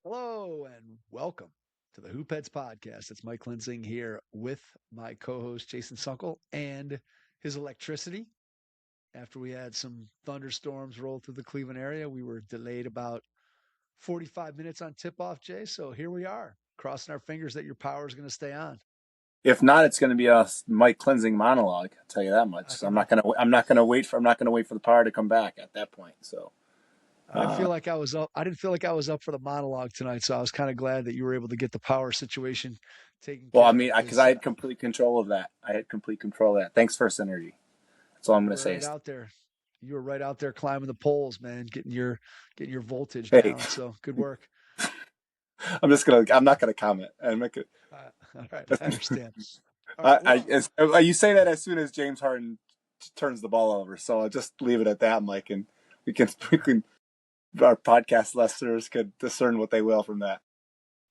Hello and welcome to the Hoopheads podcast. It's Mike Linsing here with my co-host Jason Sunkel and his electricity. After we had some thunderstorms roll through the Cleveland area, we were delayed about 45 minutes on tip-off, Jay. So here we are, crossing our fingers that your power is going to stay on. If not, it's going to be a Mike cleansing monologue. I'll tell you that much. I So don't I'm know. not going to. I'm not going to wait for. I'm not going to wait for the power to come back at that point. So, I didn't feel like I was up. I didn't feel like I was up for the monologue tonight, so I was kind of glad that you were able to get the power situation taken well, I care mean, of because because I had complete control of that. I had complete control of that. Thanks for synergy. That's all I'm you going to were say. right out there. You were right out there climbing the poles, man, getting your voltage Hey, down. So good work. I'm just gonna. I'm not going to comment. And make it. All right, I understand. All right, I well, as, you say that as soon as James Harden turns the ball over. So I'll just leave it at that, Mike, and we can we can our podcast listeners could discern what they will from that.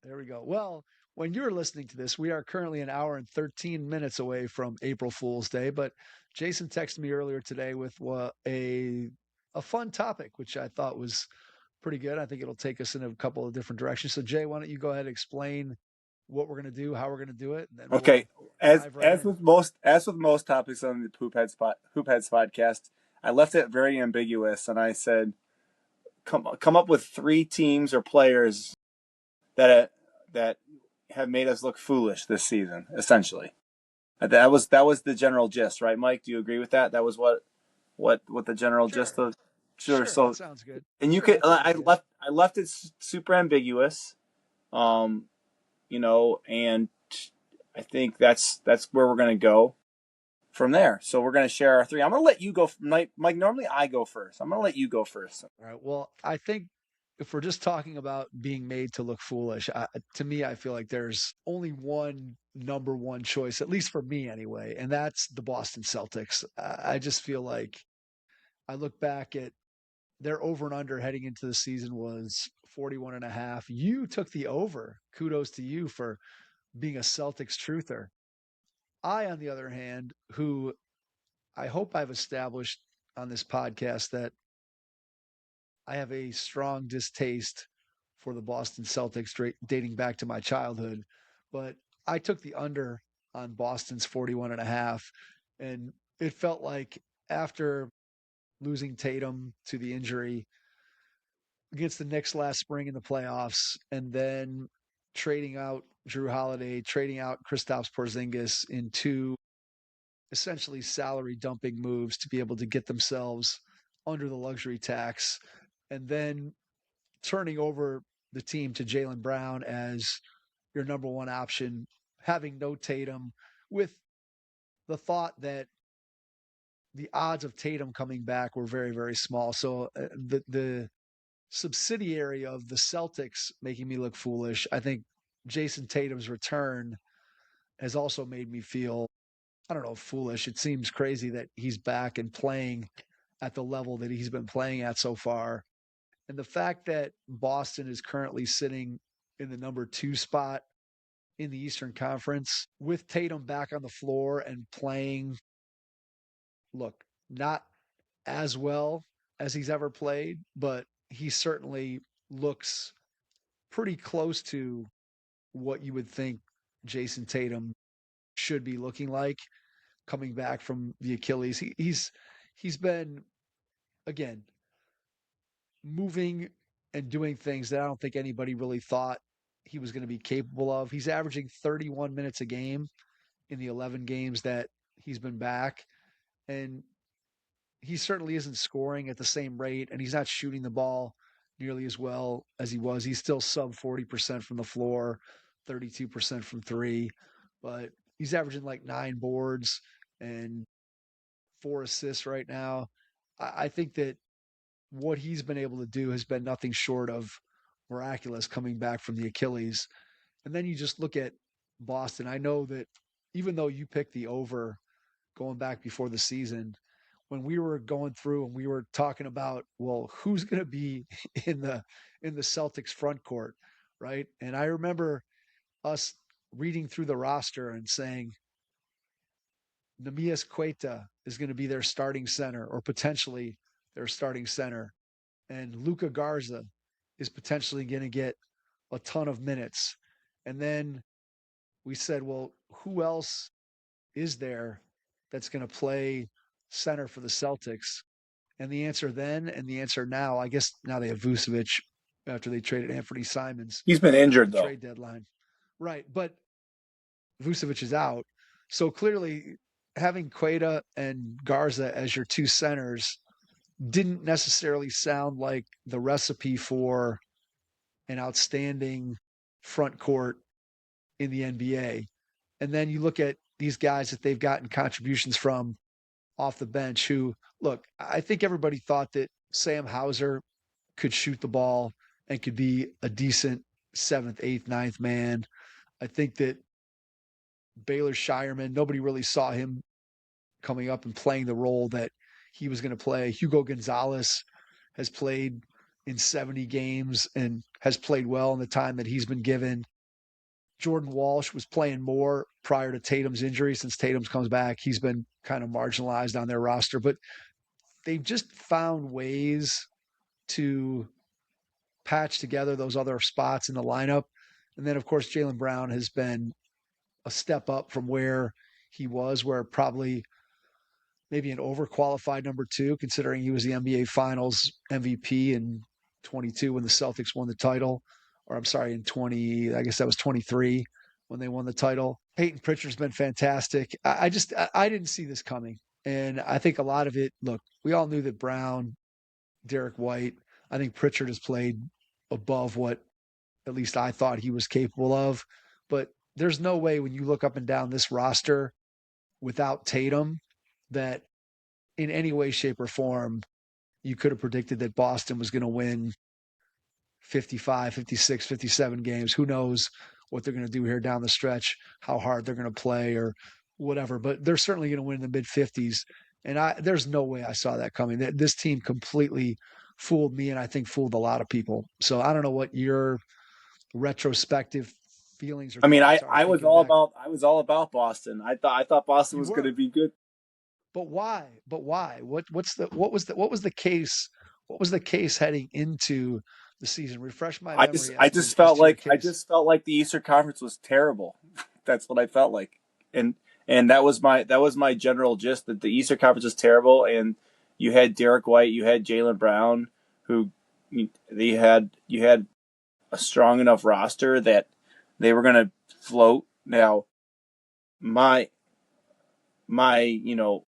there we go. Well, when you're listening to this, we are currently an hour and 13 minutes away from April Fool's Day. But Jason texted me earlier today with a fun topic, which I thought was pretty good. I think it'll take us in a couple of different directions. So, Jay, why don't you go ahead and explain what we're going to do, how we're going to do it, and then Okay, we'll dive right in. as with most topics on the Poop Heads podcast, I left it very ambiguous, and I said, come up with three teams or players that have made us look foolish this season. Essentially, that was the general gist, right, Mike? Do you agree with that? That was what the general gist Sure, of. Sure. sure, that So, sounds good. and you Sure, could that's a good idea. I left it super ambiguous. Um, and I think that's where we're gonna go from there. So we're going to share our three. I'm going to let you go, Mike. Normally I go first. I'm going to let you go first. All right. Well, I think if we're just talking about being made to look foolish, to me, I feel like there's only one number one choice, at least for me anyway, and that's the Boston Celtics. I just feel like I look back at their over and under heading into the season was 41 and a half. You took the over. Kudos to you for being a Celtics truther. I, on the other hand, who I hope I've established on this podcast that I have a strong distaste for the Boston Celtics dating back to my childhood, but I took the under on Boston's 41 and a half. And it felt like after losing Tatum to the injury against the Knicks last spring in the playoffs, and then trading out Drew Holiday, trading out Kristaps Porzingis in two essentially salary dumping moves to be able to get themselves under the luxury tax, and then turning over the team to Jaylen Brown as your number one option, having no Tatum, with the thought that the odds of Tatum coming back were very, very small. So the subsidiary of the Celtics making me look foolish, I think Jayson Tatum's return has also made me feel, I don't know, foolish. It seems crazy that he's back and playing at the level that he's been playing at so far. And the fact that Boston is currently sitting in the number two spot in the Eastern Conference with Tatum back on the floor and playing, look, not as well as he's ever played, but he certainly looks pretty close to what you would think Jayson Tatum should be looking like coming back from the Achilles. He's been, again, moving and doing things that I don't think anybody really thought he was going to be capable of. He's averaging 31 minutes a game in the 11 games that he's been back. And he certainly isn't scoring at the same rate, and he's not shooting the ball nearly as well as he was. He's still sub 40% from the floor, 32% from three, but he's averaging like 9 boards and 4 assists right now. I think that what he's been able to do has been nothing short of miraculous coming back from the Achilles. And then you just look at Boston. I know that even though you picked the over going back before the season, when we were going through and we were talking about, well, who's going to be in the Celtics front court, right? And I remember us reading through the roster and saying Namias Queta is going to be their starting center or potentially their starting center, and Luca Garza is potentially going to get a ton of minutes. And then we said, well, who else is there that's going to play center for the Celtics? And the answer then and the answer now, I guess now they have Vucevic after they traded Anthony Simons He's been at injured the though. trade deadline. Right. But Vucevic is out. So clearly, having Queta and Garza as your two centers didn't necessarily sound like the recipe for an outstanding front court in the NBA. And then you look at these guys that they've gotten contributions from off the bench who, look, I think everybody thought that Sam Hauser could shoot the ball and could be a decent seventh, eighth, ninth man. I think that Baylor Shireman, nobody really saw him coming up and playing the role that he was going to play. Hugo Gonzalez has played in 70 games and has played well in the time that he's been given. Jordan Walsh was playing more prior to Tatum's injury. Since Tatum's comes back, he's been kind of marginalized on their roster, but they've just found ways to patch together those other spots in the lineup. And then, of course, Jaylen Brown has been a step up from where he was, where probably maybe an overqualified number two, considering he was the NBA Finals MVP in 22 when the Celtics won the title. Or I'm sorry, in 20, I guess that was 23 when they won the title. Peyton Pritchard's been fantastic. I didn't see this coming. And I think a lot of it, look, we all knew that Brown, Derek White, I think Pritchard has played above what at least I thought he was capable of. But there's no way when you look up and down this roster without Tatum that in any way, shape, or form you could have predicted that Boston was going to win 55, 56, 57 games. Who knows what they're going to do here down the stretch, how hard they're going to play or whatever. But they're certainly going to win in the mid 50s. And there's no way I saw that coming. This team completely fooled me and I think fooled a lot of people. So I don't know what your retrospective feelings or I mean, thoughts are thinking back. I was all about Boston. I thought Boston You was going to were, be good. but why? But why? What was the case? What was the case heading into the season? Refresh my memory as to your I case. just felt like the Eastern Conference was terrible. That's what I felt like, and that was my general gist that the Eastern Conference was terrible, and you had Derek White, you had Jaylen Brown, who you had a strong enough roster that they were going to float. Now, my you know,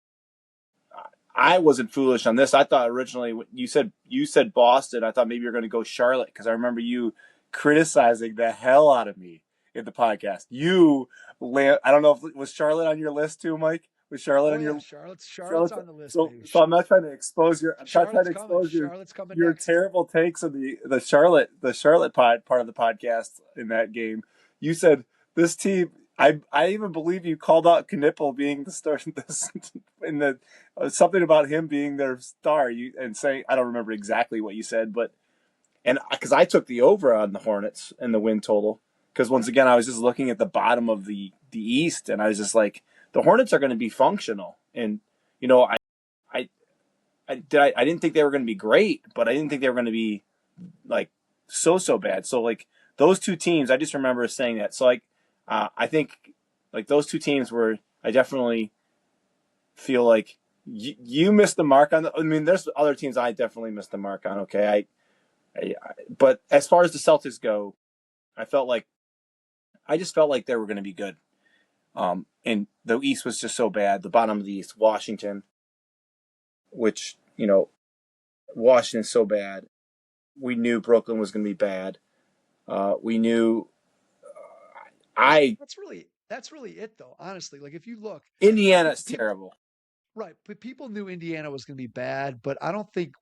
I wasn't foolish on this. I thought originally you said Boston. I thought maybe you were going to go Charlotte because I remember you criticizing the hell out of me in the podcast. I don't know if was Charlotte on your list too, Mike. Was Charlotte Oh on yeah, your Charlotte's Charlotte's? on the list, baby. So I'm not trying to expose your. I'm not trying to Charlotte's coming. expose Charlotte's coming your next. terrible takes of the Charlotte part of the podcast in that game. You said this team. I even believe you called out Knueppel being the star in the something about him being their star. You and saying I don't remember exactly what you said, but and because I took the over on the Hornets and the win total because once again I was just looking at the bottom of the East and I was just like the Hornets are going to be functional and you know I I didn't think they were going to be great, but I didn't think they were going to be like so bad. So like those two teams, I just remember saying that. So like I think like those two teams were I definitely feel like you missed the mark on. I mean, there's other teams I definitely missed the mark on. Okay, but as far as the Celtics go, I felt like I just felt like they were going to be good. And the East was just so bad. The bottom of the East, Washington, which Washington's so bad. We knew Brooklyn was going to be bad. We knew I That's really it though. Honestly, like if you look, Indiana's people terrible. right, but people knew Indiana was going to be bad, but I don't think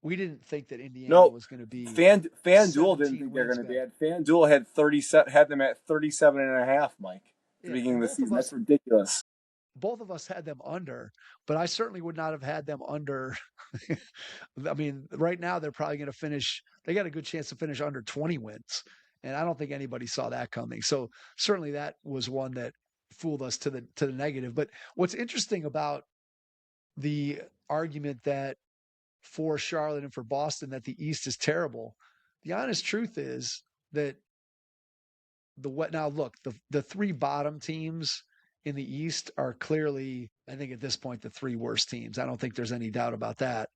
we didn't think that Indiana No, was going to be FanDuel didn't 17 think they're wins going to be bad. bad. FanDuel had them at 37 and a half, Mike, at the Yeah, beginning and of the season. That's ridiculous. both of us had them under, but I certainly would not have had them under. I mean, right now they're probably going to finish. They got a good chance to finish under 20 wins, and I don't think anybody saw that coming. So certainly that was one that fooled us to the negative. But what's interesting about the argument that for Charlotte and for Boston that the East is terrible, the honest truth is that now look, the three bottom teams in the East are clearly, I think at this point, the three worst teams. I don't think there's any doubt about that.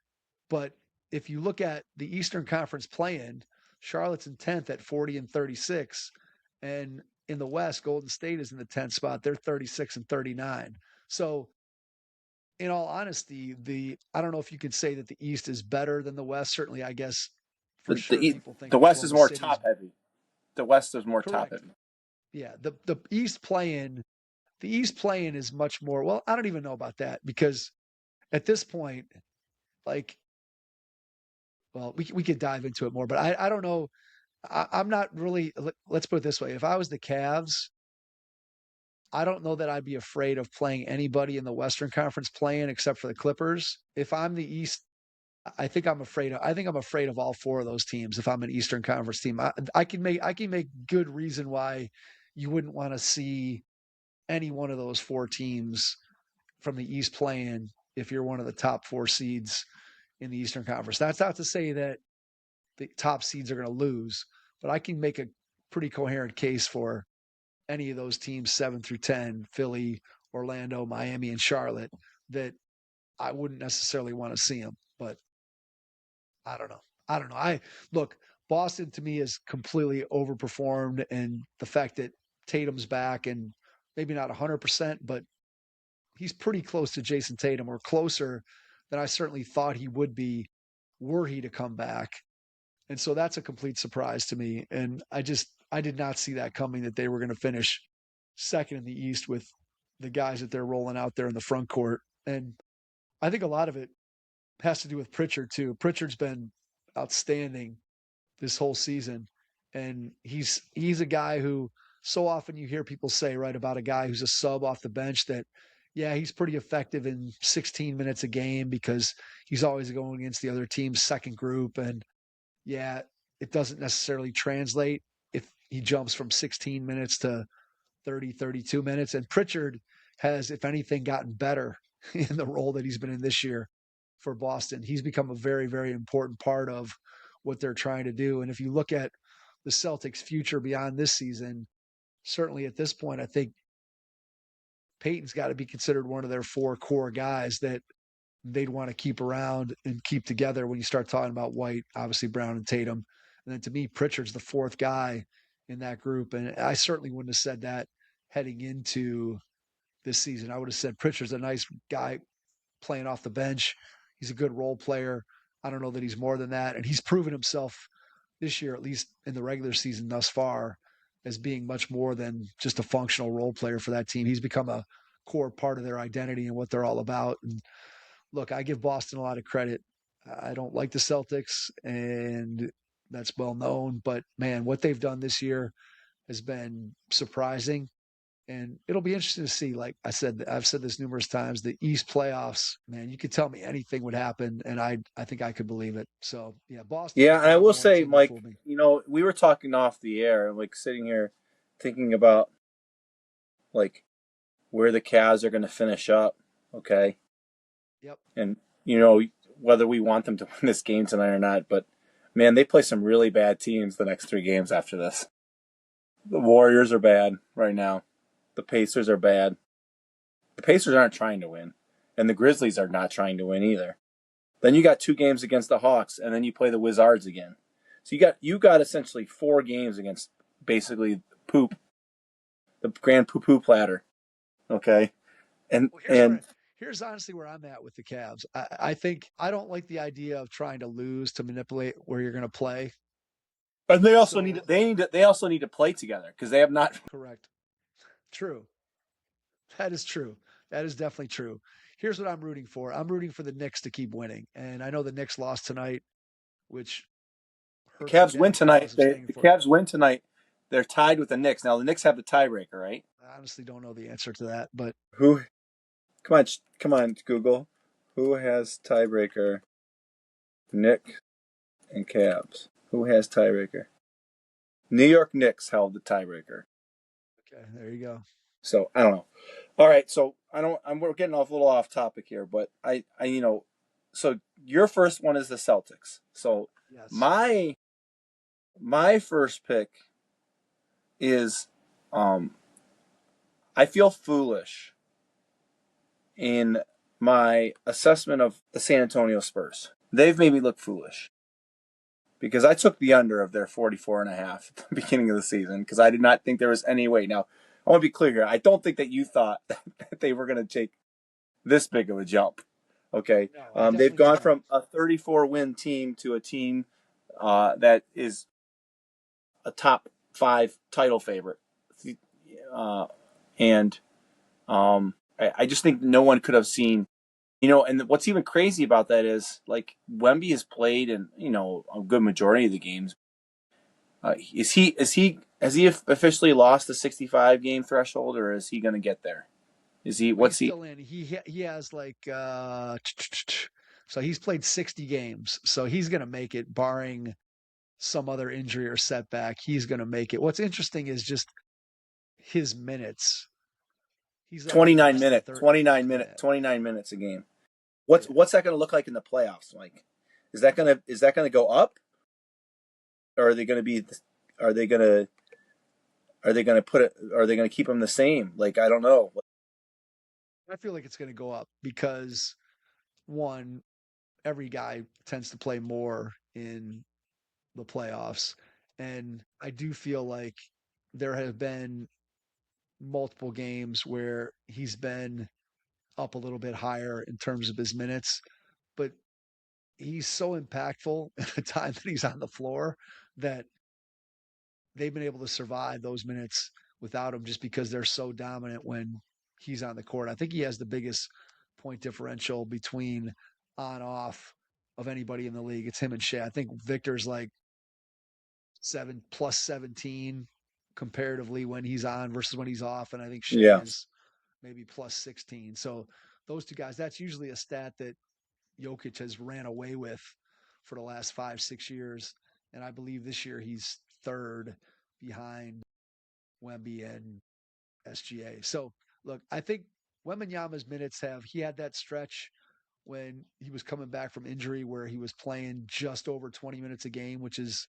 But if you look at the Eastern Conference play-in, Charlotte's in 10th at 40 and 36, and in the West, Golden State is in the 10th spot. They're 36 and 39. So, in all honesty, the I don't know if you could say that the East is better than the West. Certainly, I guess for The sure the, people think the West is Oklahoma more City's top heavy. The West is more top correct. heavy. Yeah, the East play-in is much more. Well, I don't even know about that because at this point, like, well, we could dive into it more, but I don't know. I'm not really. Let's put it this way: if I was the Cavs, I don't know that I'd be afraid of playing anybody in the Western Conference play-in except for the Clippers. If I'm the East, I think I'm afraid of. I think I'm afraid of all four of those teams. If I'm an Eastern Conference team, I can make good reason why you wouldn't want to see any one of those four teams from the East play-in if you're one of the top four seeds in the Eastern Conference. That's not to say that the top seeds are going to lose, but I can make a pretty coherent case for any of those teams, 7 through 10, Philly, Orlando, Miami, and Charlotte, that I wouldn't necessarily want to see them. But I don't know. I don't know. I look, Boston to me is completely overperformed, and the fact that Tatum's back and maybe not 100%, but he's pretty close to Jayson Tatum, or closer than I certainly thought he would be were he to come back. And so that's a complete surprise to me. And I did not see that coming, that they were going to finish second in the East with the guys that they're rolling out there in the front court. And I think a lot of it has to do with Pritchard too. Pritchard's been outstanding this whole season. And he's a guy who, so often you hear people say, right, about a guy who's a sub off the bench, that yeah, he's pretty effective in 16 minutes a game because he's always going against the other team's second group. And yeah, it doesn't necessarily translate if he jumps from 16 minutes to 30, 32 minutes. And Pritchard has, if anything, gotten better in the role that he's been in this year for Boston. He's become a very, very important part of what they're trying to do. And if you look at the Celtics' future beyond this season, certainly at this point, I think Peyton's got to be considered one of their four core guys that they'd want to keep around and keep together when you start talking about White, obviously Brown and Tatum. And then to me, Pritchard's the fourth guy in that group. And I certainly wouldn't have said that heading into this season. I would have said Pritchard's a nice guy playing off the bench. He's a good role player. I don't know that he's more than that. And he's proven himself this year, at least in the regular season thus far, as being much more than just a functional role player for that team. He's become a core part of their identity and what they're all about. And look, I give Boston a lot of credit. I don't like the Celtics, and that's well known. But man, what they've done this year has been surprising. And it'll be interesting to see. Like I said, I've said this numerous times, the East playoffs, man, you could tell me anything would happen, and I think I could believe it. So yeah, Boston's Yeah, the and I number will one say, team that Mike, fooled me. we were talking off the air, like sitting here thinking about like where the Cavs are going to finish up. Okay, Yep. and whether we want them to win this game tonight or not, but man, they play some really bad teams the next three games after this. The Warriors are bad right now. The Pacers are bad. The Pacers aren't trying to win, and the Grizzlies are not trying to win either. Then you got two games against the Hawks, and then you play the Wizards again. So you got essentially four games against basically poop, the grand poo poo platter. Okay, and Well, and here's honestly where I'm at with the Cavs. I think I don't like the idea of trying to lose to manipulate where you're going to play. and they also So they also need to play together because they have not. correct. True. That is true. That is definitely true. Here's what I'm rooting for. I'm rooting for the Knicks to keep winning. And I know the Knicks lost tonight, which The hurts the Cavs win damn tonight. cause of The staying for. Cavs win tonight. They're tied with the Knicks. Now the Knicks have the tiebreaker, right? I honestly don't know the answer to that, but Who? Come on, Google. Who has tiebreaker? Knicks and Cavs. Who has tiebreaker? New York Knicks held the tiebreaker. okay, there you go. So I don't know. All right, so I don't. We're getting off a little off topic here, but so your first one is the Celtics. So Yes. my first pick is I feel foolish in my assessment of the San Antonio Spurs. They've made me look foolish because I took the under of their 44 and a half at the beginning of the season because I did not think there was any way. Now, I want to be clear here. I don't think that you thought that they were going to take this big of a jump. Okay. No, I They've definitely gone did not. from a 34 win team to a team that is a top five title favorite. Uh, and I just think no one could have seen, and what's even crazy about that is like Wemby has played in, a good majority of the games. Has he officially lost the 65 game threshold, or is he going to get there? Is he, Well, he's what's he, still in. He has like so he's played 60 games. So he's going to make it barring some other injury or setback. He's going to make it. What's interesting is just his minutes. He's already 29 less than minutes, 30. 29 minutes, Yeah. 29 minutes a game. Yeah. What's that going to look like in the playoffs, Mike? Is that going to go up, or are they going to be? Are they going to? Are they going to put it? Are they going to keep them the same? Like I don't know. I feel like it's going to go up because one, every guy tends to play more in the playoffs. And I do feel like there have been multiple games where he's been up a little bit higher in terms of his minutes, but he's so impactful at the time that he's on the floor that they've been able to survive those minutes without him just because they're so dominant when he's on the court. I think he has the biggest point differential between on off of anybody in the league. It's him and Shea. I think Victor's like 7 plus 17 comparatively when he's on versus when he's off. And I think Shea Yeah, is maybe plus 16. So those two guys, that's usually a stat that Jokic has ran away with for the last 5, 6 years. And I believe this year he's third behind Wemby and SGA. So look, I think Wembanyama's minutes he had that stretch when he was coming back from injury where he was playing just over 20 minutes a game, which is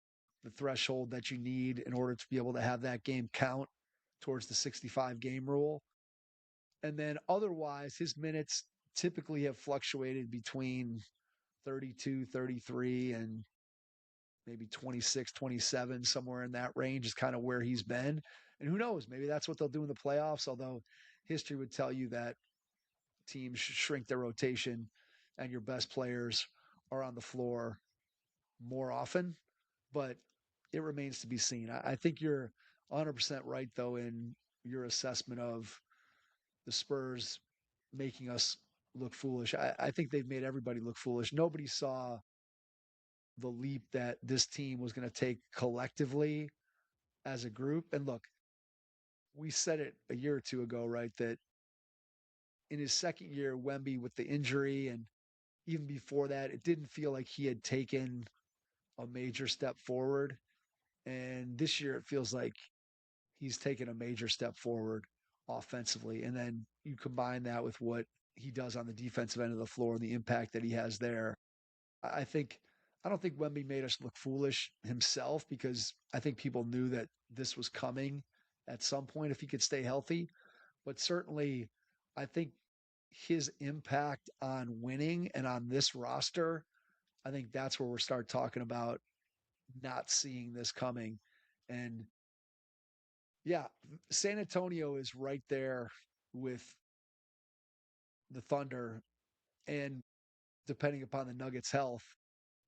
the threshold that you need in order to be able to have that game count towards the 65 game rule. And then otherwise, his minutes typically have fluctuated between 32, 33, and maybe 26, 27, somewhere in that range is kind of where he's been. And who knows, maybe that's what they'll do in the playoffs, although history would tell you that teams should shrink their rotation and your best players are on the floor more often. But it remains to be seen. I think you're 100% right, though, in your assessment of the Spurs making us look foolish. I think they've made everybody look foolish. Nobody saw the leap that this team was going to take collectively as a group. And look, we said it a year or two ago, right? That in his second year, Wemby with the injury, and even before that, it didn't feel like he had taken a major step forward. And this year, it feels like he's taken a major step forward offensively. And then you combine that with what he does on the defensive end of the floor and the impact that he has there. I think I don't think Wemby made us look foolish himself because I think people knew that this was coming at some point if he could stay healthy. But certainly, I think his impact on winning and on this roster, I think that's where we're start talking about not seeing this coming. And yeah, San Antonio is right there with the Thunder. And depending upon the Nuggets' health,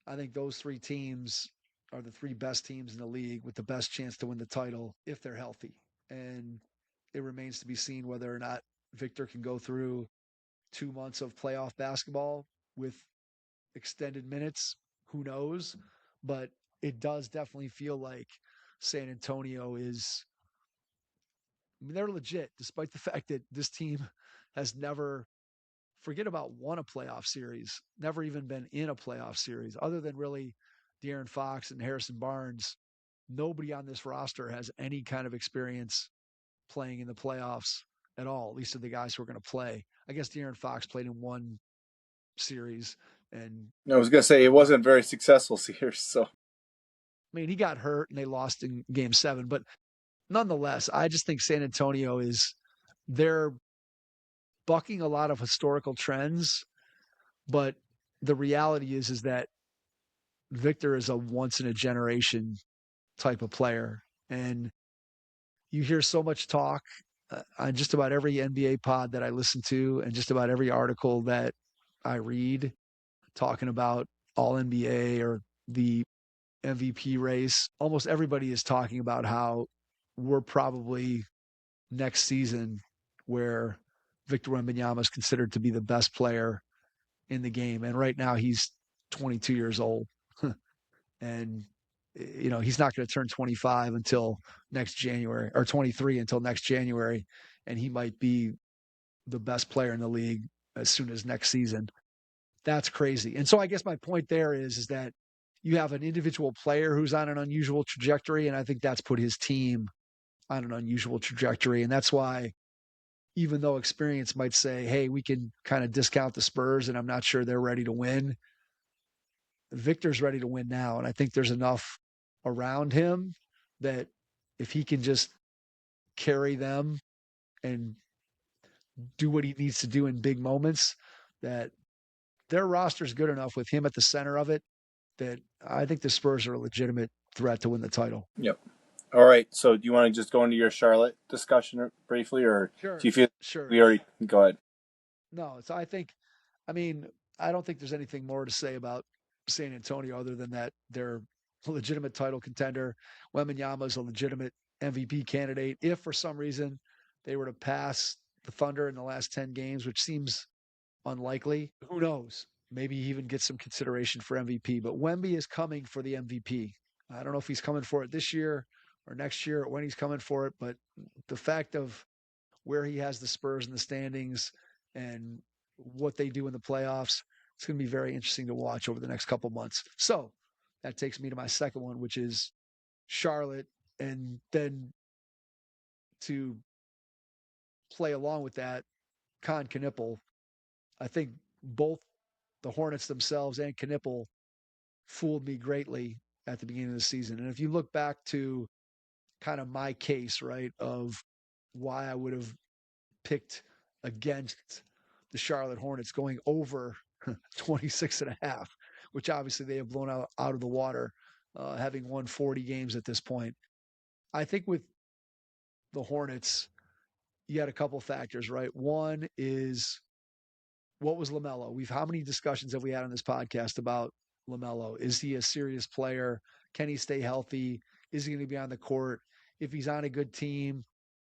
I think those three teams are the three best teams in the league with the best chance to win the title if they're healthy. And it remains to be seen whether or not Victor can go through 2 months of playoff basketball with extended minutes. Who knows? But it does definitely feel like San Antonio is, I mean, they're legit, despite the fact that this team has never, forget about won a playoff series, never even been in a playoff series, other than really De'Aaron Fox and Harrison Barnes. Nobody on this roster has any kind of experience playing in the playoffs at all, at least of the guys who are going to play. I guess De'Aaron Fox played in one series and I was going to say it got, wasn't very successful series. So I mean, he got hurt and they lost in game 7, but nonetheless, I just think San Antonio they're bucking a lot of historical trends, but the reality is that Victor is a once in a generation type of player. And you hear so much talk on just about every NBA pod that I listen to and just about every article that I read talking about all NBA or the MVP race. Almost everybody is talking about how we're probably next season where Victor Wembanyama is considered to be the best player in the game. And right now he's 22 years old. And he's not going to turn 25 until next January, or 23 until next January, and he might be the best player in the league as soon as next season. That's crazy. And so I guess my point there is that you have an individual player who's on an unusual trajectory, and I think that's put his team on an unusual trajectory. And that's why, even though experience might say, hey, we can kind of discount the Spurs and I'm not sure they're ready to win, Victor's ready to win now. And I think there's enough around him that if he can just carry them and do what he needs to do in big moments, that their roster's good enough with him at the center of it that I think the Spurs are a legitimate threat to win the title. Yep. All right. So do you want to just go into your Charlotte discussion briefly, or do you feel we already go ahead? No, so I don't think there's anything more to say about San Antonio other than that they're a legitimate title contender. Wembanyama is a legitimate MVP candidate. If for some reason they were to pass the Thunder in the last 10 games, which seems unlikely, who knows? Maybe he even gets some consideration for MVP. But Wemby is coming for the MVP. I don't know if he's coming for it this year or next year or when he's coming for it, but the fact of where he has the Spurs in the standings and what they do in the playoffs, it's going to be very interesting to watch over the next couple months. So that takes me to my second one, which is Charlotte. And then to play along with that, Kon Knueppel. I think both the Hornets themselves and Knueppel fooled me greatly at the beginning of the season. And if you look back to kind of my case, right, of why I would have picked against the Charlotte Hornets going over 26 and a half, which obviously they have blown out of the water, having won 40 games at this point. I think with the Hornets, you had a couple factors, right? One is, what was LaMelo? How many discussions have we had on this podcast about LaMelo? Is he a serious player? Can he stay healthy? Is he going to be on the court? If he's on a good team,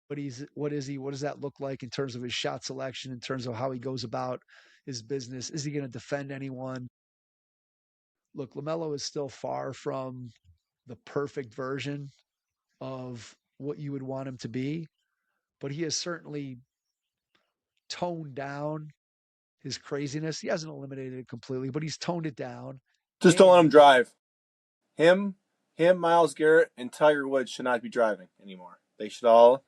what is he? What does that look like in terms of his shot selection, in terms of how he goes about his business? Is he going to defend anyone? Look, LaMelo is still far from the perfect version of what you would want him to be, but he has certainly toned down his craziness. He hasn't eliminated it completely, but he's toned it down. Just don't let him drive. Him, Myles Garrett, and Tiger Woods should not be driving anymore. They should all.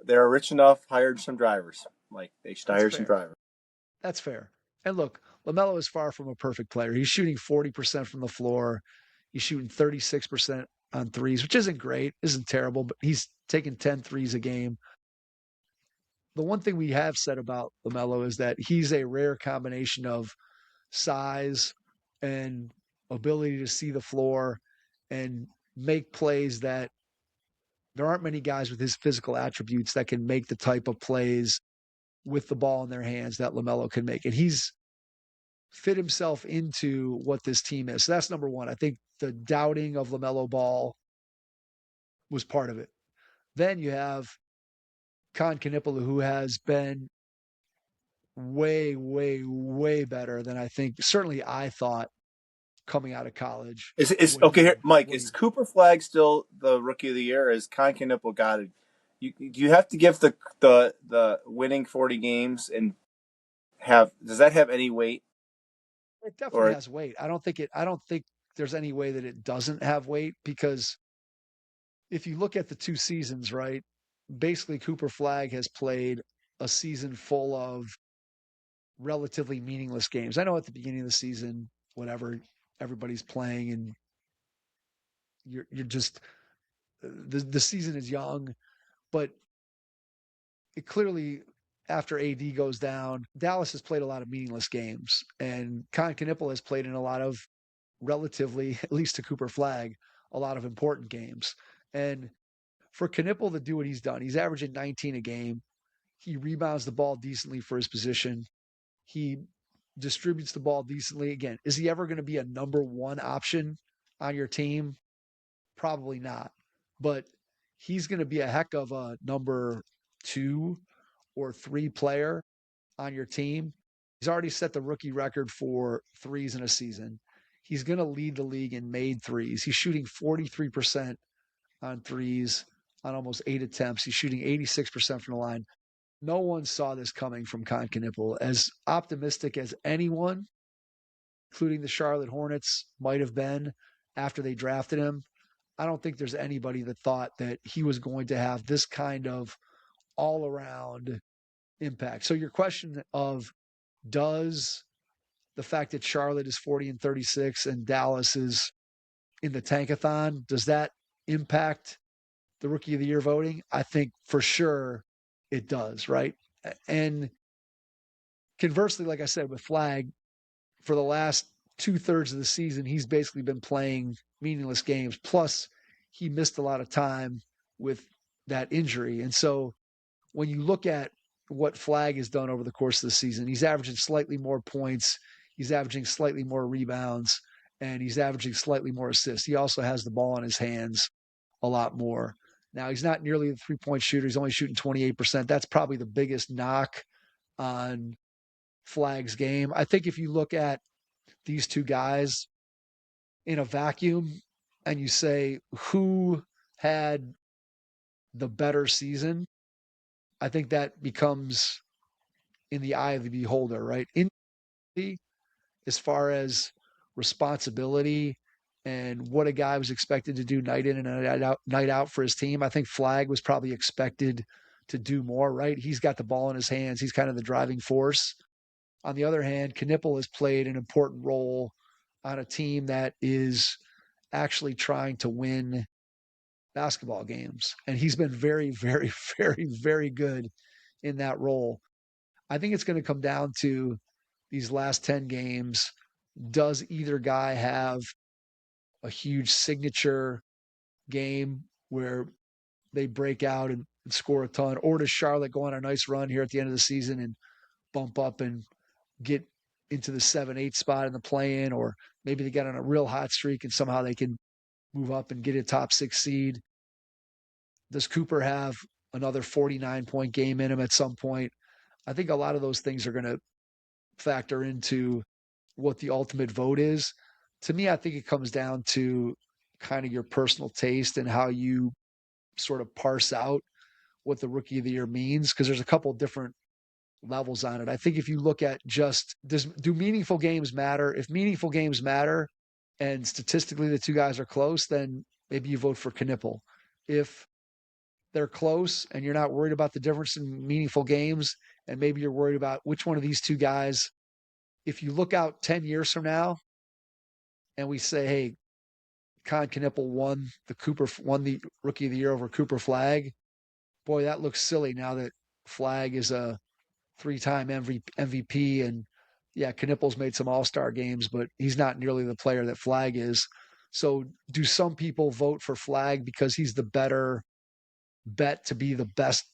They're rich enough, hired some drivers. Like, they should hire some drivers. That's fair. And look, LaMelo is far from a perfect player. He's shooting 40% from the floor. He's shooting 36% on threes, which isn't great, isn't terrible, but he's taking 10 threes a game. The one thing we have said about LaMelo is that he's a rare combination of size and ability to see the floor and make plays that there aren't many guys with his physical attributes that can make the type of plays with the ball in their hands that LaMelo can make. And he's fit himself into what this team is. So that's number one. I think the doubting of LaMelo Ball was part of it. Then you have Kon Knueppel, who has been way, way, way better than I think, certainly I thought coming out of college. Is okay here, Mike, is Cooper Flag still the rookie of the year? Is Kon Knueppel got it? You have to give the winning 40 games and does that have any weight? It definitely has weight. I don't think there's any way that it doesn't have weight, because if you look at the two seasons, right, basically Cooper Flag has played a season full of relatively meaningless games. I know at the beginning of the season, whatever, everybody's playing and you're just the season is young, but it clearly after AD goes down, Dallas has played a lot of meaningless games, and Kon Knueppel has played in a lot of relatively, at least to Cooper Flag, a lot of important games. And for Knueppel to do what he's done, he's averaging 19 a game. He rebounds the ball decently for his position. He distributes the ball decently. Again, is he ever going to be a number one option on your team? Probably not. But he's going to be a heck of a number 2 or 3 player on your team. He's already set the rookie record for threes in a season. He's going to lead the league in made threes. He's shooting 43% on threes on almost 8 attempts. He's shooting 86% from the line. No one saw this coming from Kon Knueppel. As optimistic as anyone, including the Charlotte Hornets, might have been after they drafted him, I don't think there's anybody that thought that he was going to have this kind of all-around impact. So your question of, does the fact that Charlotte is 40-36 and Dallas is in the tankathon, does that impact the Rookie of the Year voting? I think for sure it does, right? And conversely, like I said, with Flag, for the last 2/3 of the season, he's basically been playing meaningless games. Plus, he missed a lot of time with that injury. And so when you look at what Flag has done over the course of the season, he's averaging slightly more points, he's averaging slightly more rebounds, and he's averaging slightly more assists. He also has the ball in his hands a lot more. Now, he's not nearly the three-point shooter. He's only shooting 28%. That's probably the biggest knock on Flag's game. I think if you look at these two guys in a vacuum and you say who had the better season, I think that becomes in the eye of the beholder, right? In as far as responsibility and what a guy was expected to do night in and night out for his team, I think Flag was probably expected to do more, right? He's got the ball in his hands. He's kind of the driving force. On the other hand, Knueppel has played an important role on a team that is actually trying to win basketball games. And he's been very, very, very, very good in that role. I think it's going to come down to these last 10 games. Does either guy have a huge signature game where they break out and score a ton? Or does Charlotte go on a nice run here at the end of the season and bump up and get into the 7-8 spot in the play-in? Or maybe they get on a real hot streak and somehow they can move up and get a top 6 seed. Does Cooper have another 49-point game in him at some point? I think a lot of those things are going to factor into what the ultimate vote is. To me, I think it comes down to kind of your personal taste and how you sort of parse out what the Rookie of the Year means, because there's a couple different levels on it. I think if you look at just, do meaningful games matter? If meaningful games matter and statistically the two guys are close, then maybe you vote for Knueppel. If they're close and you're not worried about the difference in meaningful games, and maybe you're worried about which one of these two guys, if you look out 10 years from now and we say, hey, Kon Knueppel won the Rookie of the Year over Cooper Flag, boy, that looks silly now that Flag is a 3-time MVP. And yeah, Knueppel's made some all-star games, but he's not nearly the player that Flag is. So do some people vote for Flag because he's the better bet to be the best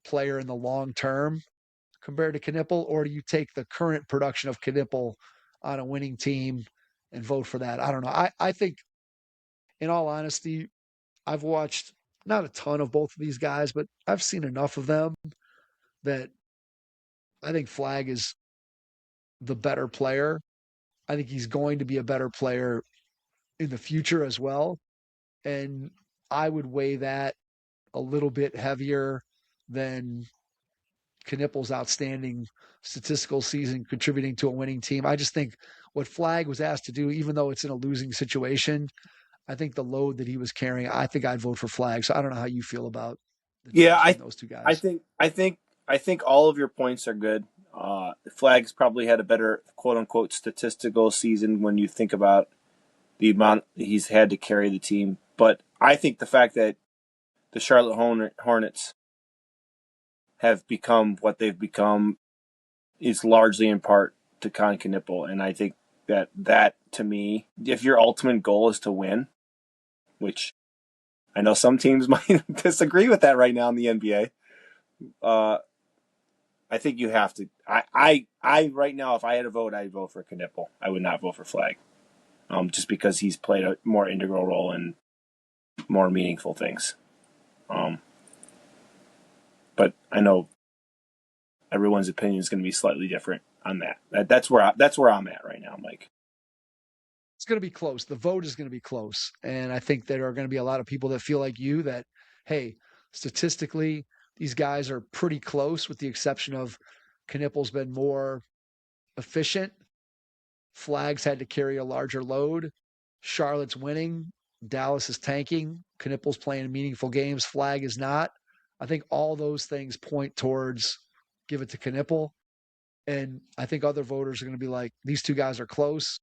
player in the long term compared to Knueppel? Or do you take the current production of Knueppel on a winning team and vote for that? I don't know. I think, in all honesty, I've watched not a ton of both of these guys, but I've seen enough of them that I think Flag is the better player. I think he's going to be a better player in the future as well. And I would weigh that a little bit heavier than Knueppel's outstanding statistical season contributing to a winning team. I just think what Flag was asked to do, even though it's in a losing situation, I think the load that he was carrying, I think I'd vote for Flag. So I don't know how you feel about the Yeah, difference between those two I guys. think I think I think all of your points are good. Flag's probably had a better quote unquote statistical season when you think about the amount he's had to carry the team. But I think the fact that the Charlotte Hornets have become what they've become is largely in part to Kon Knueppel. And I think that to me, if your ultimate goal is to win, which I know some teams might disagree with that right now in the NBA, I think you have to. I right now, if I had to vote, I'd vote for Knueppel. I would not vote for Flag, just because he's played a more integral role in more meaningful things. But I know everyone's opinion is going to be slightly different on that. That's where I'm at right now, Mike. It's going to be close. The vote is going to be close. And I think there are going to be a lot of people that feel like you that, hey, statistically, these guys are pretty close with the exception of Knueppel's been more efficient. Flag's had to carry a larger load. Charlotte's winning. Dallas is tanking. Knueppel's playing meaningful games. Flag is not. I think all those things point towards give it to Knueppel. And I think other voters are going to be like, these two guys are close.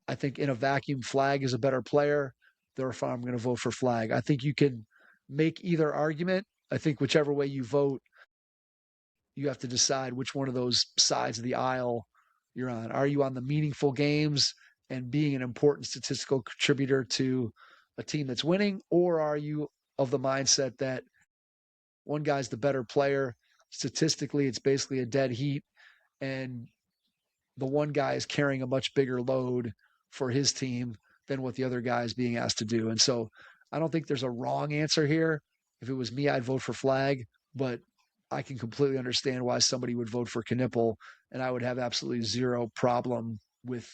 I think in a vacuum, Flag is a better player. Therefore, I'm going to vote for Flag. I think you can make either argument. I think whichever way you vote, you have to decide which one of those sides of the aisle you're on. Are you on the meaningful games and being an important statistical contributor to a team that's winning? Or are you of the mindset that one guy's the better player? Statistically, it's basically a dead heat. And the one guy is carrying a much bigger load for his team than what the other guy is being asked to do. And so I don't think there's a wrong answer here. If it was me, I'd vote for Flag, but I can completely understand why somebody would vote for Knueppel, and I would have absolutely zero problem with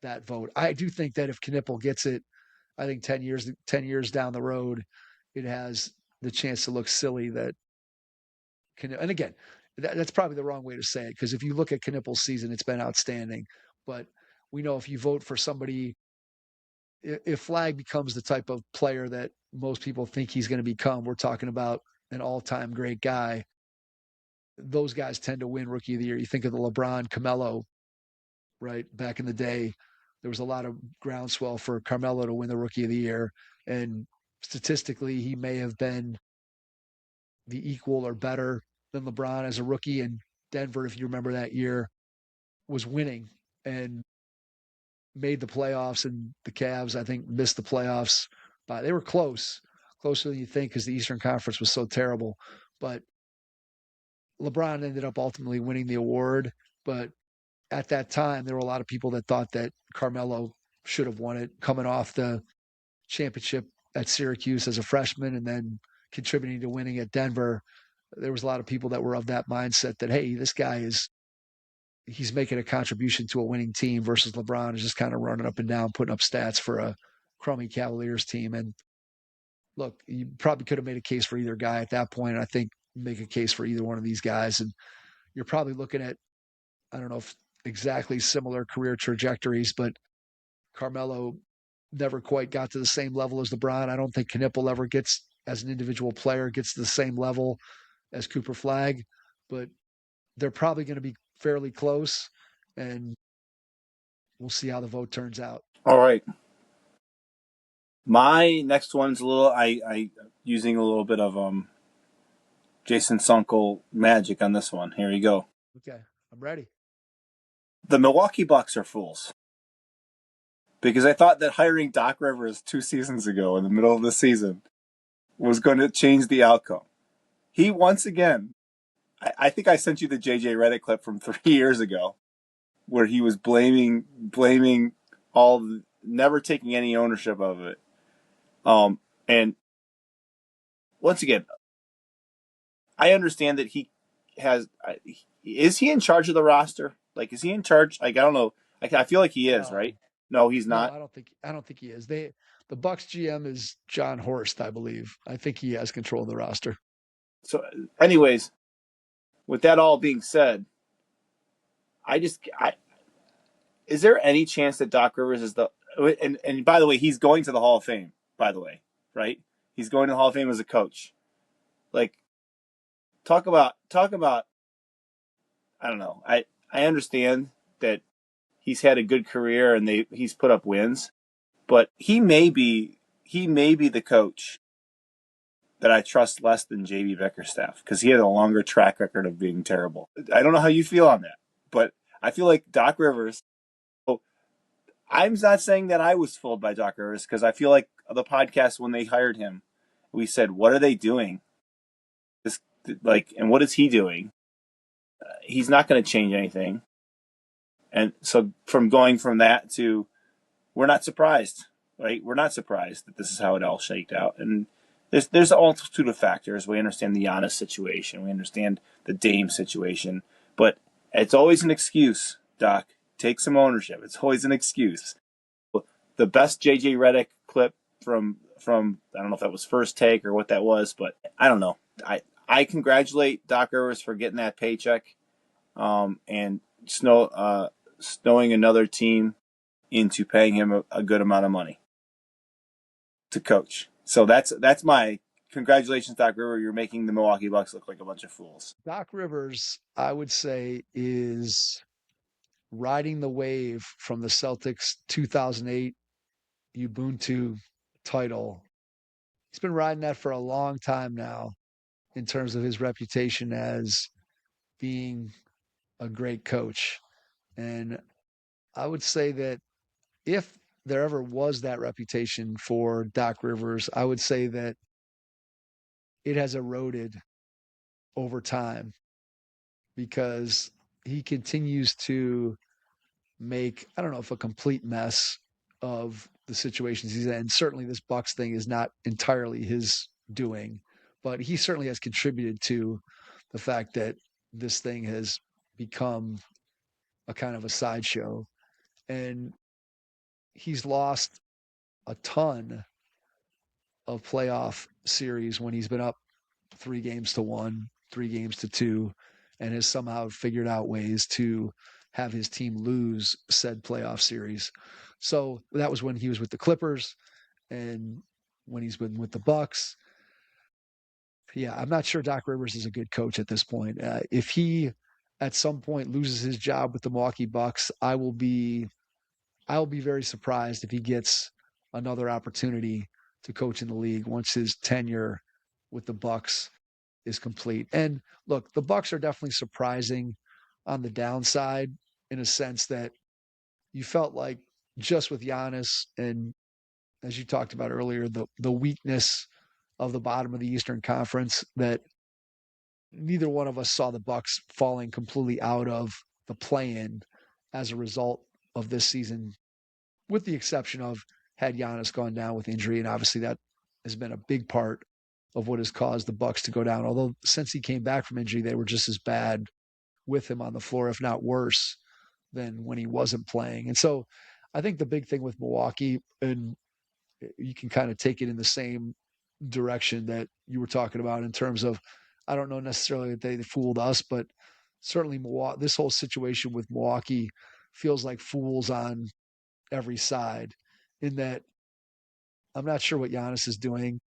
that vote. I do think that if Knueppel gets it, I think 10 years down the road, it has the chance to look silly that and again, that's probably the wrong way to say it because if you look at Knueppel's season, it's been outstanding. But we know if you vote for somebody, if Flag becomes the type of player that most people think he's going to become, we're talking about an all-time great guy. Those guys tend to win Rookie of the Year. You think of the LeBron, Carmelo, right? Back in the day, there was a lot of groundswell for Carmelo to win the Rookie of the Year, and statistically, he may have been the equal or better than LeBron as a rookie. And Denver, if you remember that year, was winning and made the playoffs. And the Cavs, I think, missed the playoffs. But they were closer than you think because the Eastern Conference was so terrible. But LeBron ended up ultimately winning the award. But at that time, there were a lot of people that thought that Carmelo should have won it coming off the championship at Syracuse as a freshman and then contributing to winning at Denver. There was a lot of people that were of that mindset that, hey, this guy he's making a contribution to a winning team versus LeBron is just kind of running up and down, putting up stats for a crummy Cavaliers team. And look, you probably could have made a case for either guy at that point. And I think make a case for either one of these guys. And you're probably looking at, I don't know if exactly similar career trajectories, but Carmelo never quite got to the same level as LeBron. I don't think Knueppel ever gets, as an individual player, gets to the same level as Cooper Flag, but they're probably going to be fairly close, and we'll see how the vote turns out. All right. My next one's a little I using a little bit of Jason Sunkel magic on this one. Here you go. Okay, I'm ready. The Milwaukee Bucks are fools. Because I thought that hiring Doc Rivers 2 seasons ago in the middle of the season was going to change the outcome. He once again, I think I sent you the JJ Redick clip from 3 years ago where he was blaming never taking any ownership of it. And once again, I understand that he is he in charge of the roster? Like, is he in charge? Like, I don't know. I feel like he is, right? No, he's not. No, I don't think he is. The Bucks GM is John Horst, I believe. I think he has control of the roster. So, anyways, with that all being said, is there any chance that Doc Rivers is and by the way, he's going to the Hall of Fame, by the way, right? He's going to the Hall of Fame as a coach. Like, talk about I don't know. I understand that he's had a good career and he's put up wins, but he may be the coach that I trust less than JB Bickerstaff because he had a longer track record of being terrible. I don't know how you feel on that, but I feel like Doc Rivers. Oh, I'm not saying that I was fooled by Doc Rivers because I feel like the podcast when they hired him, we said, "What are they doing? This and what is he doing? He's not going to change anything." And so from going from that to we're not surprised, right? We're not surprised that this is how it all shaked out. And there's a multitude of factors. We understand the Giannis situation. We understand the Dame situation. But it's always an excuse, Doc. Take some ownership. It's always an excuse. The best JJ Redick clip from I don't know if that was First Take or what that was, but I don't know. I congratulate Doc Rivers for getting that paycheck and snowing another team into paying him a good amount of money to coach. So that's my congratulations, Doc Rivers. You're making the Milwaukee Bucks look like a bunch of fools. Doc Rivers, I would say, is riding the wave from the Celtics 2008 Ubuntu title. He's been riding that for a long time now in terms of his reputation as being a great coach. And I would say that if there ever was that reputation for Doc Rivers, I would say that it has eroded over time because he continues to make, I don't know if a complete mess of the situations he's in. And certainly this Bucks thing is not entirely his doing, but he certainly has contributed to the fact that this thing has become a kind of a sideshow. And he's lost a ton of playoff series when he's been up 3-1, 3-2, and has somehow figured out ways to have his team lose said playoff series. So that was when he was with the Clippers and when he's been with the Bucks. Yeah, I'm not sure Doc Rivers is a good coach at this point. If he at some point loses his job with the Milwaukee Bucks, I'll be very surprised if he gets another opportunity to coach in the league once his tenure with the Bucks is complete. And look, the Bucks are definitely surprising on the downside in a sense that you felt like just with Giannis and as you talked about earlier, the weakness of the bottom of the Eastern Conference that neither one of us saw the Bucks falling completely out of the play-in as a result of this season, with the exception of had Giannis gone down with injury, and obviously that has been a big part of what has caused the Bucks to go down. Although since he came back from injury, they were just as bad with him on the floor, if not worse, than when he wasn't playing. And so I think the big thing with Milwaukee, and you can kind of take it in the same direction that you were talking about in terms of, I don't know necessarily that they fooled us, but certainly Milwaukee, this whole situation with Milwaukee feels like fools on every side in that I'm not sure what Giannis is doing.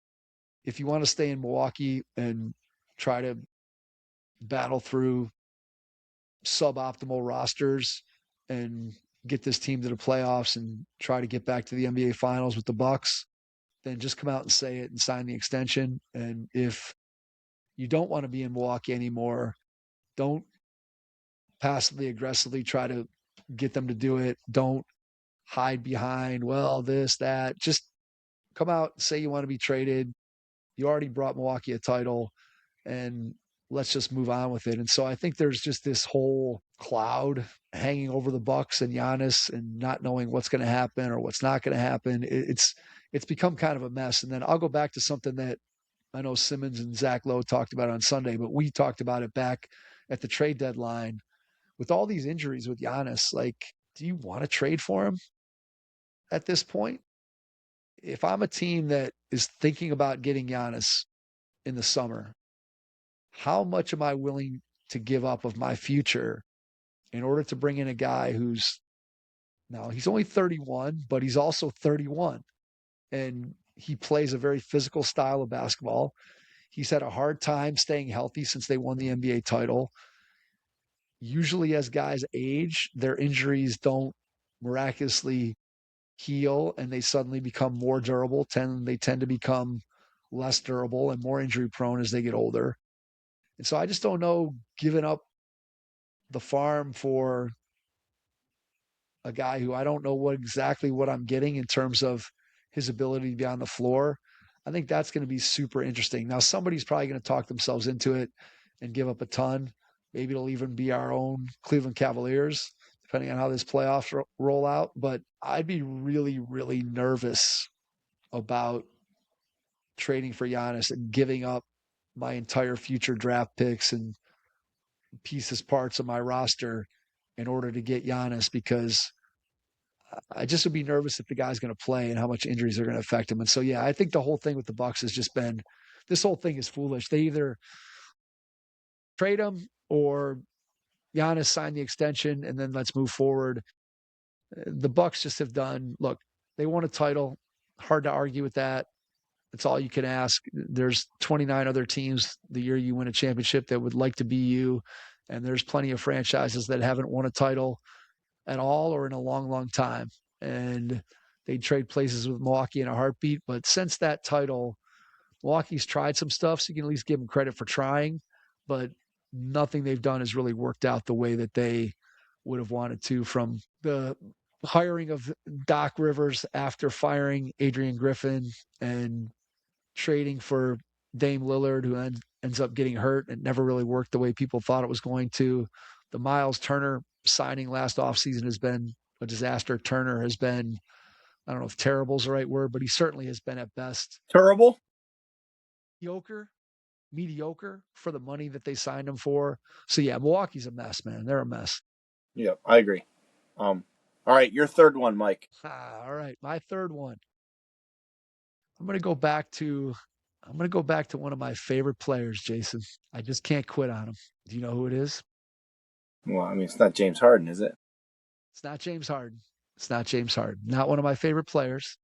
If you want to stay in Milwaukee and try to battle through suboptimal rosters and get this team to the playoffs and try to get back to the NBA finals with the Bucks, then just come out and say it and sign the extension. And if you don't want to be in Milwaukee anymore, don't passively aggressively try to get them to do it. Don't hide behind, well, this, that. Just come out, say you want to be traded. You already brought Milwaukee a title, and let's just move on with it. And so I think there's just this whole cloud hanging over the Bucks and Giannis and not knowing what's going to happen or what's not going to happen. It's become kind of a mess. And then I'll go back to something that I know Simmons and Zach Lowe talked about on Sunday, but we talked about it back at the trade deadline. With all these injuries with Giannis, like, do you want to trade for him at this point? If I'm a team that is thinking about getting Giannis in the summer, how much am I willing to give up of my future in order to bring in a guy who's now he's only 31, but he's also 31 and he plays a very physical style of basketball. He's had a hard time staying healthy since they won the NBA title. Usually as guys age, their injuries don't miraculously heal and they suddenly become more durable. They tend to become less durable and more injury prone as they get older. And so I just don't know, giving up the farm for a guy who I don't know what I'm getting in terms of his ability to be on the floor. I think that's going to be super interesting. Now, somebody's probably going to talk themselves into it and give up a ton. Maybe it'll even be our own Cleveland Cavaliers, depending on how this playoffs roll out. But I'd be really, really nervous about trading for Giannis and giving up my entire future draft picks and parts of my roster in order to get Giannis, because I just would be nervous if the guy's going to play and how much injuries are going to affect him. And so, yeah, I think the whole thing with the Bucks has just been, this whole thing is foolish. They either trade him or Giannis sign the extension and then let's move forward. The Bucks just have done, look, they won a title. Hard to argue with that. It's all you can ask. There's 29 other teams the year you win a championship that would like to be you. And there's plenty of franchises that haven't won a title at all or in a long, long time. And they'd trade places with Milwaukee in a heartbeat. But since that title, Milwaukee's tried some stuff, so you can at least give them credit for trying. But nothing they've done has really worked out the way that they would have wanted to, from the hiring of Doc Rivers after firing Adrian Griffin and trading for Dame Lillard, who ends up getting hurt. It never really worked the way people thought it was going to. The Miles Turner signing last offseason has been a disaster. Turner has been, I don't know if terrible is the right word, but he certainly has been at best Terrible? mediocre for the money that they signed him for. So yeah, Milwaukee's a mess, man. They're a mess. Yeah, I agree. All right, your third one, Mike. All right, my third one. I'm going to go back to one of my favorite players, Jason. I just can't quit on him. Do you know who it is? Well, I mean, it's not James Harden, is it? It's not James Harden. It's not James Harden. Not one of my favorite players.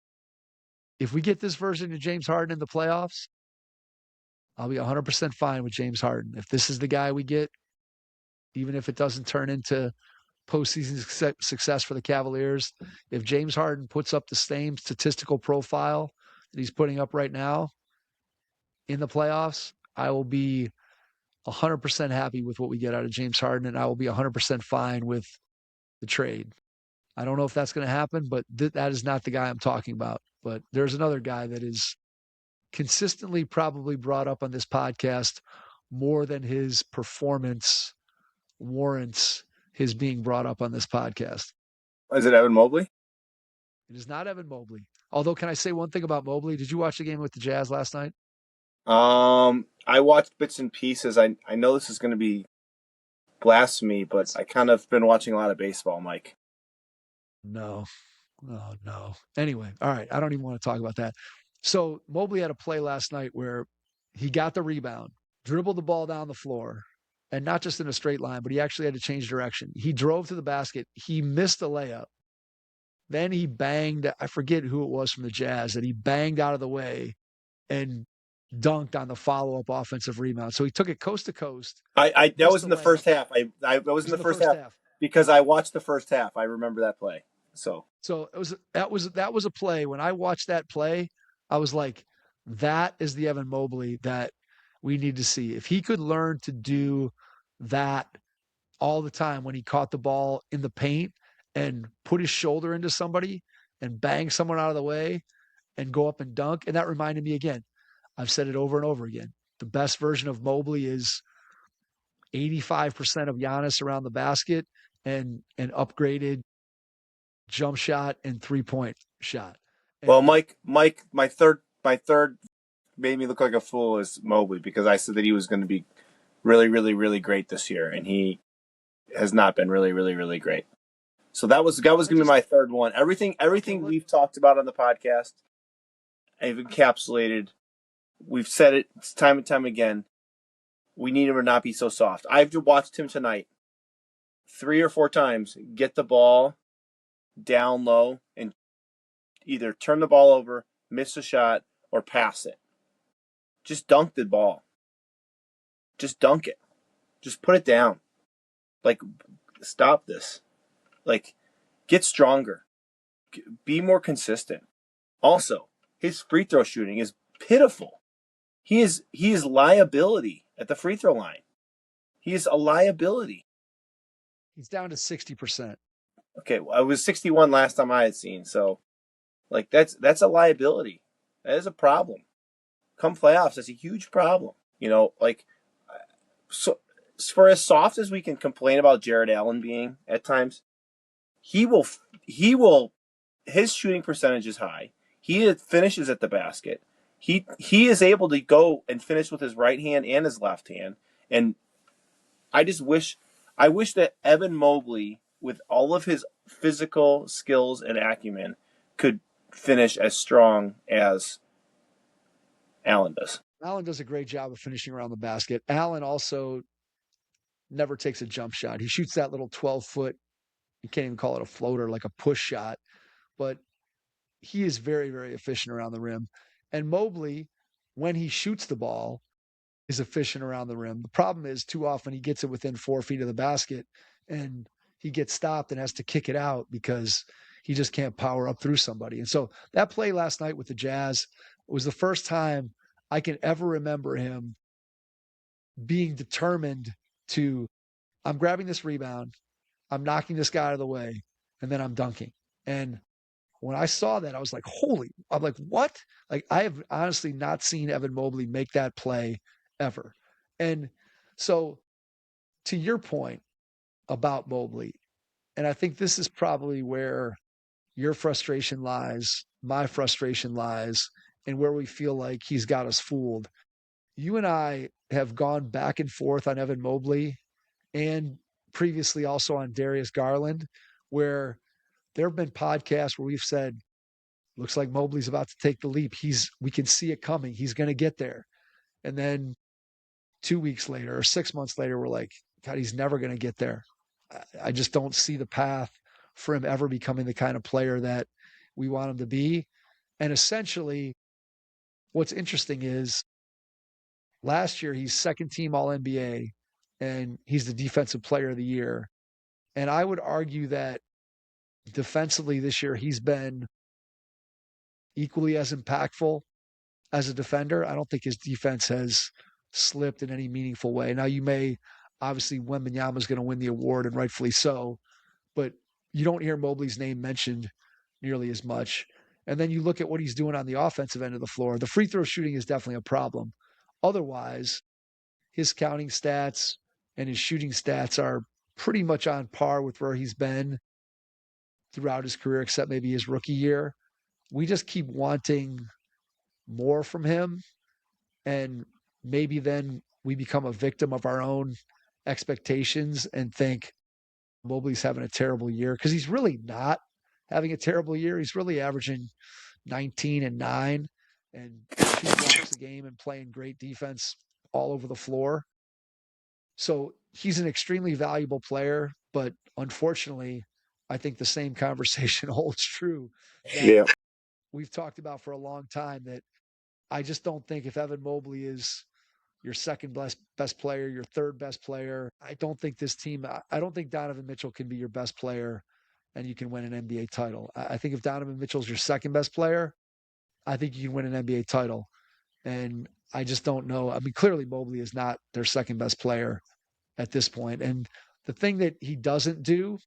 If we get this version of James Harden in the playoffs, I'll be 100% fine with James Harden. If this is the guy we get, even if it doesn't turn into postseason success for the Cavaliers, if James Harden puts up the same statistical profile that he's putting up right now in the playoffs, I will be 100% happy with what we get out of James Harden, and I will be 100% fine with the trade. I don't know if that's going to happen, but that is not the guy I'm talking about. But there's another guy that is consistently probably brought up on this podcast more than his performance warrants his being brought up on this podcast. Is it Evan Mobley? It is not Evan Mobley. Although, can I say one thing about Mobley? Did you watch the game with the Jazz last night? I watched bits and pieces. I know this is going to be blasphemy, but I kind of been watching a lot of baseball, Mike. No. Anyway, all right. I don't even want to talk about that. So Mobley had a play last night where he got the rebound, dribbled the ball down the floor, and not just in a straight line, but he actually had to change direction. He drove to the basket. He missed a layup. Then he banged, I forget who it was from the Jazz, that he banged out of the way and dunked on the follow-up offensive rebound. So he took it coast to coast. That was in the first half. I was in the first half because I watched the first half. I remember that play. So that was a play. When I watched that play, I was like, that is the Evan Mobley that we need to see. If he could learn to do that all the time when he caught the ball in the paint and put his shoulder into somebody and bang someone out of the way and go up and dunk. And that reminded me again, I've said it over and over again. The best version of Mobley is 85% of Giannis around the basket and an upgraded jump shot and 3-point shot. And well, Mike, my third made me look like a fool is Mobley, because I said that he was going to be really, really, really great this year, and he has not been really, really, really great. So that was going to be my third one. Everything we've talked about on the podcast, I've encapsulated. We've said it time and time again. We need him to not be so soft. I've watched him tonight 3 or 4 times get the ball down low and either turn the ball over, miss a shot, or pass it. Just dunk the ball. Just dunk it. Just put it down. Like, stop this. Like, get stronger. Be more consistent. Also, his free throw shooting is pitiful. he is liability at the free throw line. He is a liability. He's down to 60%. Okay, well, it was 61 last time I had seen. So, like, that's a liability. That is a problem. Come playoffs, that's a huge problem. Like, so for as soft as we can complain about Jared Allen being at times, he will he will his shooting percentage is high. He finishes at the basket. He is able to go and finish with his right hand and his left hand. And I just wish that Evan Mobley, with all of his physical skills and acumen, could finish as strong as Allen does. Allen does a great job of finishing around the basket. Allen also never takes a jump shot. He shoots that little 12-foot, you can't even call it a floater, like a push shot, but he is very, very efficient around the rim. And Mobley, when he shoots the ball, is efficient around the rim. The problem is too often he gets it within 4 feet of the basket and he gets stopped and has to kick it out because he just can't power up through somebody. And so that play last night with the Jazz was the first time I can ever remember him being determined to, I'm grabbing this rebound, I'm knocking this guy out of the way, and then I'm dunking. And when I saw that, I was like, I'm like, what? Like, I have honestly not seen Evan Mobley make that play ever. And so, to your point about Mobley, and I think this is probably where your frustration lies, my frustration lies, and where we feel like he's got us fooled. You and I have gone back and forth on Evan Mobley and previously also on Darius Garland, where there have been podcasts where we've said, looks like Mobley's about to take the leap. We can see it coming. He's going to get there. And then 2 weeks later or 6 months later, we're like, God, he's never going to get there. I just don't see the path for him ever becoming the kind of player that we want him to be. And essentially, what's interesting is last year he's second team All NBA and he's the defensive player of the year. And I would argue that defensively this year he's been equally as impactful as a defender. I don't think his defense has slipped in any meaningful way. Now, you may obviously Wembanyama is going to win the award, and rightfully so, but you don't hear Mobley's name mentioned nearly as much. And then you look at what he's doing on the offensive end of the floor. The free throw shooting is definitely a problem. Otherwise, his counting stats and his shooting stats are pretty much on par with where he's been throughout his career, except maybe his rookie year. We just keep wanting more from him. And maybe then we become a victim of our own expectations and think Mobley's having a terrible year because he's really not having a terrible year. He's really averaging 19 and 9 and 2 blocks a game and playing great defense all over the floor. So he's an extremely valuable player, but unfortunately, I think the same conversation holds true that Yeah. we've talked about for a long time, that I just don't think if Evan Mobley is your second best player, your third best player, I don't think this team, I don't think Donovan Mitchell can be your best player and you can win an NBA title. I think if Donovan Mitchell's your second best player, I think you can win an NBA title. And I just don't know. I mean, clearly Mobley is not their second best player at this point. And the thing that he doesn't do,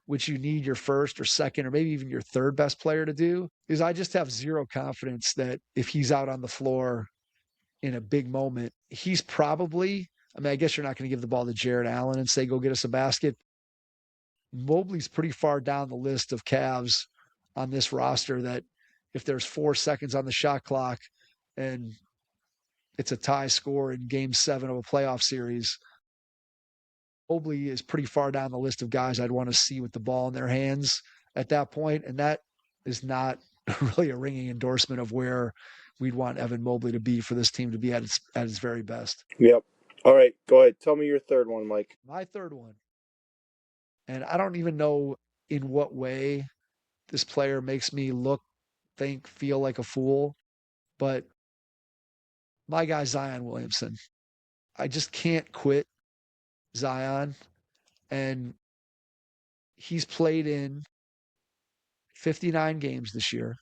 which you need your first or second or maybe even your third best player to do, is I just have zero confidence that if he's out on the floor in a big moment, he's probably, I mean, I guess you're not going to give the ball to Jared Allen and say, go get us a basket. Mobley's pretty far down the list of Cavs on this roster that if there's 4 seconds on the shot clock and it's a tie score in game 7 of a playoff series, Mobley is pretty far down the list of guys I'd want to see with the ball in their hands at that point. And that is not really a ringing endorsement of where we'd want Evan Mobley to be for this team to be at its very best. Yep. All right, go ahead. Tell me your third one, Mike. My third one, and I don't even know in what way this player makes me look, think, feel like a fool, but my guy Zion Williamson. I just can't quit Zion, and he's played in 59 games this year.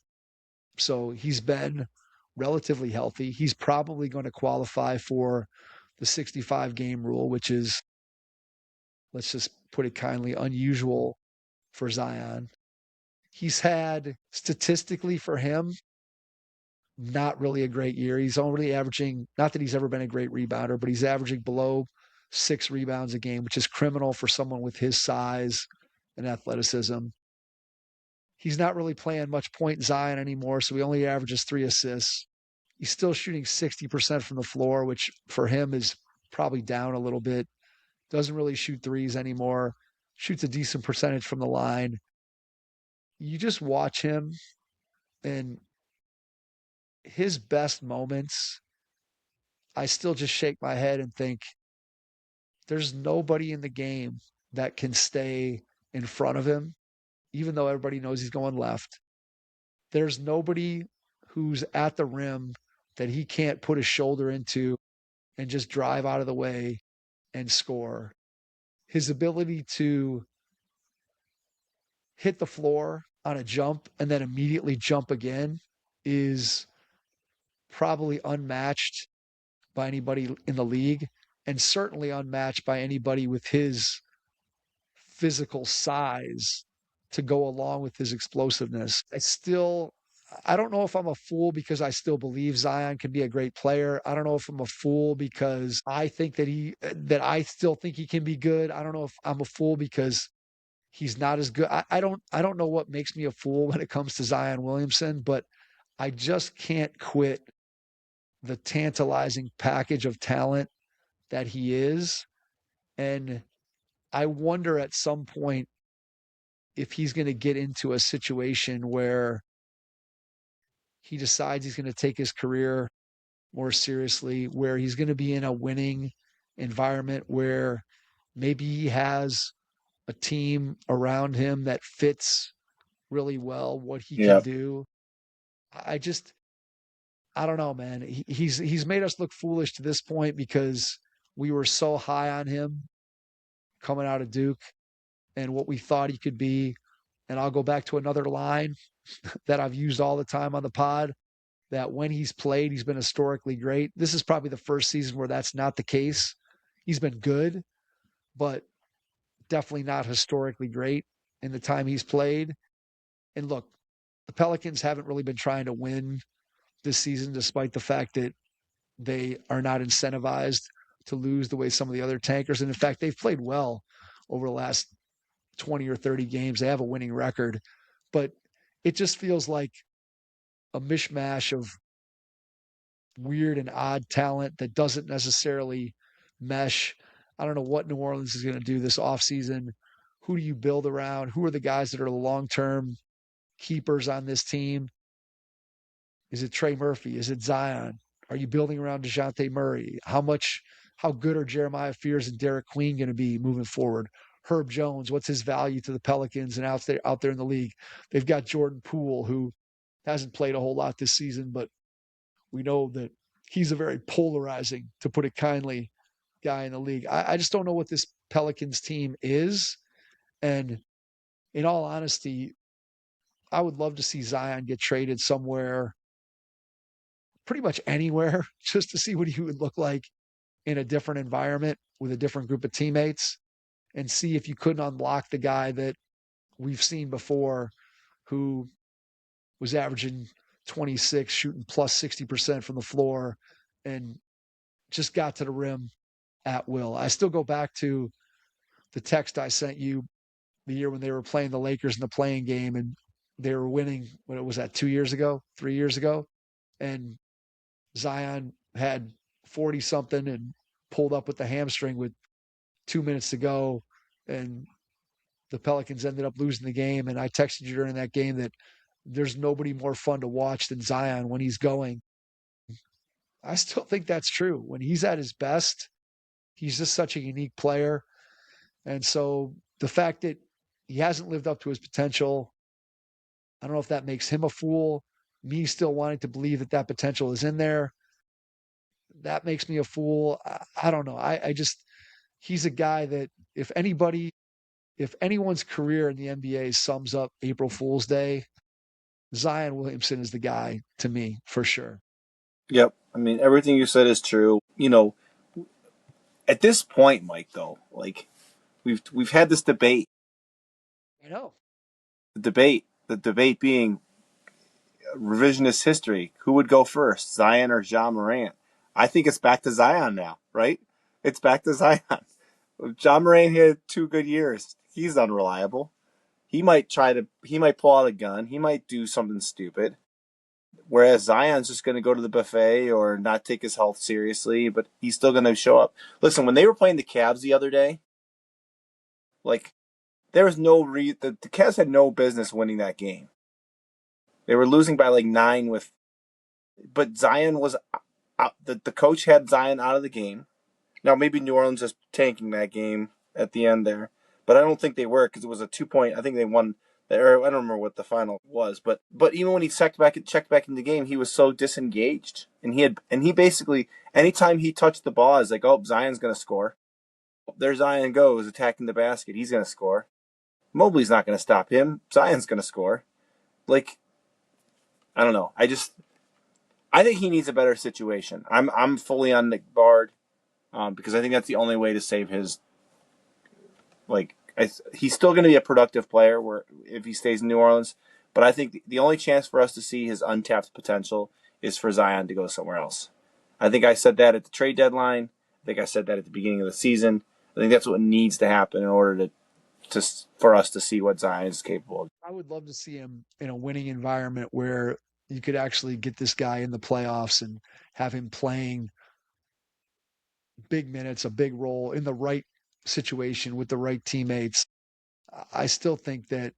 So he's been relatively healthy. He's probably going to qualify for the 65 game rule, which is, let's just put it kindly, unusual for Zion. He's had, statistically for him, not really a great year. He's only averaging, not that he's ever been a great rebounder, but he's averaging below 6 rebounds a game, which is criminal for someone with his size and athleticism. He's not really playing much point Zion anymore, so he only averages 3 assists. He's still shooting 60% from the floor, which for him is probably down a little bit. Doesn't really shoot threes anymore. Shoots a decent percentage from the line. You just watch him, and his best moments, I still just shake my head and think there's nobody in the game that can stay in front of him, even though everybody knows he's going left. There's nobody who's at the rim that he can't put his shoulder into and just drive out of the way and score. His ability to hit the floor on a jump and then immediately jump again is probably unmatched by anybody in the league, and certainly unmatched by anybody with his physical size to go along with his explosiveness. I don't know if I'm a fool because I still believe Zion can be a great player. I don't know if I'm a fool because I think that I still think he can be good. I don't know if I'm a fool because he's not as good. I don't know what makes me a fool when it comes to Zion Williamson, but I just can't quit the tantalizing package of talent that he is. And I wonder at some point if he's going to get into a situation where he decides he's going to take his career more seriously, where he's going to be in a winning environment, where maybe he has a team around him that fits really well what he can Yeah. do. I just, I don't know, man. He's made us look foolish to this point because we were so high on him coming out of Duke and what we thought he could be. And I'll go back to another line that I've used all the time on the pod, that when he's played, he's been historically great. This is probably the first season where that's not the case. He's been good, but definitely not historically great in the time he's played. And look, the Pelicans haven't really been trying to win this season, despite the fact that they are not incentivized to lose the way some of the other tankers. And in fact, they've played well over the last 20 or 30 games. They have a winning record, but it just feels like a mishmash of weird and odd talent that doesn't necessarily mesh. I don't know what New Orleans is going to do this offseason. Who do you build around? Who are the guys that are the long-term keepers on this team? Is it Trey Murphy? Is it Zion? Are you building around DeJounte Murray? How good are Jeremiah Fears and Derek Queen going to be moving forward? Herb Jones, what's his value to the Pelicans and out there in the league? They've got Jordan Poole, who hasn't played a whole lot this season, but we know that he's a very polarizing, to put it kindly, guy in the league. I just don't know what this Pelicans team is. And in all honesty, I would love to see Zion get traded somewhere, pretty much anywhere, just to see what he would look like in a different environment with a different group of teammates, and see if you couldn't unlock the guy that we've seen before, who was averaging 26, shooting plus 60% from the floor, and just got to the rim at will. I still go back to the text I sent you the year when they were playing the Lakers in the playing game and they were winning, when it was that 2 years ago, 3 years ago. And Zion had 40 something and pulled up with the hamstring with 2 minutes to go. And the Pelicans ended up losing the game. And I texted you during that game that there's nobody more fun to watch than Zion when he's going. I still think that's true. When he's at his best, he's just such a unique player. And so the fact that he hasn't lived up to his potential, I don't know if that makes him a fool. Me still wanting to believe that that potential is in there, that makes me a fool. I don't know. I just, he's a guy that if anyone's career in the NBA sums up April Fool's Day, Zion Williamson is the guy to me, for sure. Yep. I mean, everything you said is true. At this point, Mike, though, like we've had this debate. I know. The debate being revisionist history. Who would go first, Zion or Ja Morant? I think it's back to Zion now, right? It's back to Zion. Ja Morant had 2 good years. He's unreliable. He might pull out a gun. He might do something stupid. Whereas Zion's just going to go to the buffet or not take his health seriously, but he's still going to show up. Listen, when they were playing the Cavs the other day, like there was the Cavs had no business winning that game. They were losing by like 9 but Zion was out, the coach had Zion out of the game. Now maybe New Orleans is tanking that game at the end there, but I don't think they were because it was a 2 point. I think they won. Or I don't remember what the final was, but even when he checked back in the game, he was so disengaged, and he basically anytime he touched the ball, is like, oh, Zion's gonna score. There Zion goes attacking the basket. He's gonna score. Mobley's not gonna stop him. Zion's gonna score. Like I don't know. I think he needs a better situation. I'm fully on Nick Bard because I think that's the only way to save his he's still going to be a productive player where if he stays in New Orleans. But I think the only chance for us to see his untapped potential is for Zion to go somewhere else. I think I said that at the trade deadline. I think I said that at the beginning of the season. I think that's what needs to happen in order for us to see what Zion is capable of. I would love to see him in a winning environment where you could actually get this guy in the playoffs and have him playing big minutes, a big role in the right situation with the right teammates. I still think that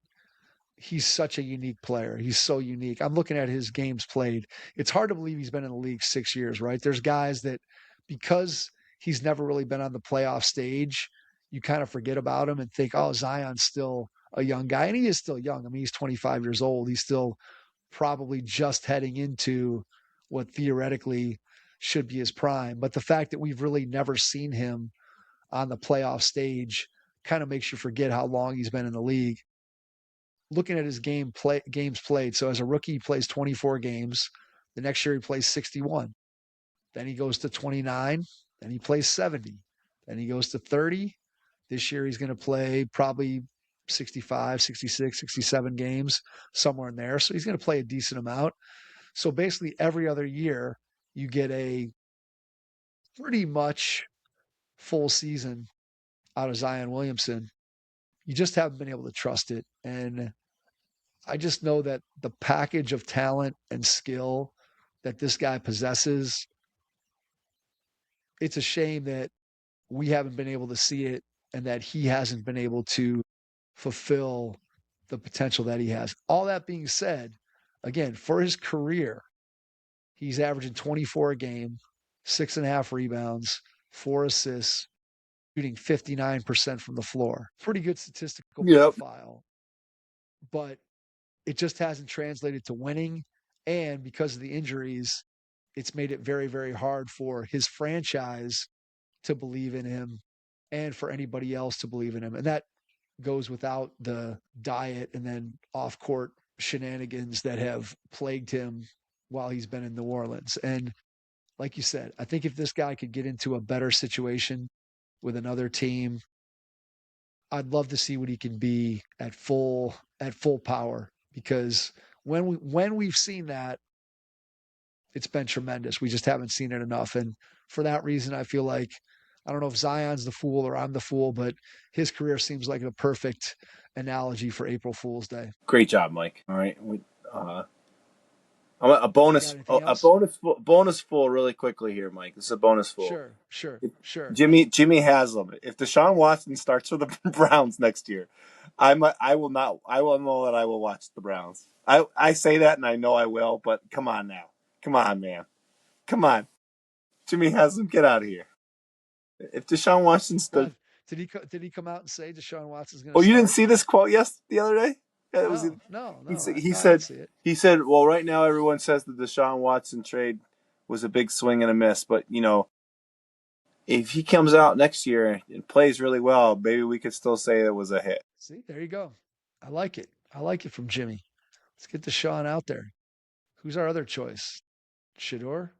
he's such a unique player. He's so unique. I'm looking at his games played. It's hard to believe he's been in the league 6 years, right? There's guys that because he's never really been on the playoff stage, you kind of forget about him and think, oh, Zion's still a young guy. And he is still young. I mean, he's 25 years old. He's still probably just heading into what theoretically should be his prime. But the fact that we've really never seen him on the playoff stage kind of makes you forget how long he's been in the league. Looking at his games played. So as a rookie, he plays 24 games. The next year he plays 61. Then he goes to 29. Then he plays 70. Then he goes to 30. This year he's going to play probably 65, 66, 67 games, somewhere in there. So he's going to play a decent amount. So basically every other year you get a pretty much full season out of Zion Williamson. You just haven't been able to trust it. And I just know that the package of talent and skill that this guy possesses, it's a shame that we haven't been able to see it and that he hasn't been able to fulfill the potential that he has. All that being said, again, for his career, he's averaging 24 a game, 6.5 rebounds, 4 assists, shooting 59% from the floor. Pretty good statistical Yep. profile, but it just hasn't translated to winning. And because of the injuries, it's made it very, very hard for his franchise to believe in him and for anybody else to believe in him. And that goes without the diet and then off court shenanigans that have plagued him while he's been in New Orleans. And like you said, I think if this guy could get into a better situation with another team, I'd love to see what he can be at full power because when we've seen that, it's been tremendous. We just haven't seen it enough, and for that reason, I feel like I don't know if Zion's the fool or I'm the fool, but his career seems like a perfect analogy for April Fool's Day. Great job, Mike. All right. A You got bonus, anything a else? bonus full really quickly here, Mike. This is a bonus full. Sure, sure, sure. Jimmy Haslam. If Deshaun Watson starts for the Browns next year, I will not. I will know that I will watch the Browns. I say that and I know I will, but come on now, come on, man, come on, Jimmy Haslam, get out of here. If Deshaun Watson stood, God, did he come out and say Deshaun Watson's going oh, to you didn't start? see this quote the other day? Yeah, it was. No, no, He no, said he no. I didn't said see it. he said, well, right now everyone says the Deshaun Watson trade was a big swing and a miss, but if he comes out next year and plays really well, maybe we could still say it was a hit. See, there you go. I like it. I like it from Jimmy. Let's get Deshaun out there. Who's our other choice? Shador?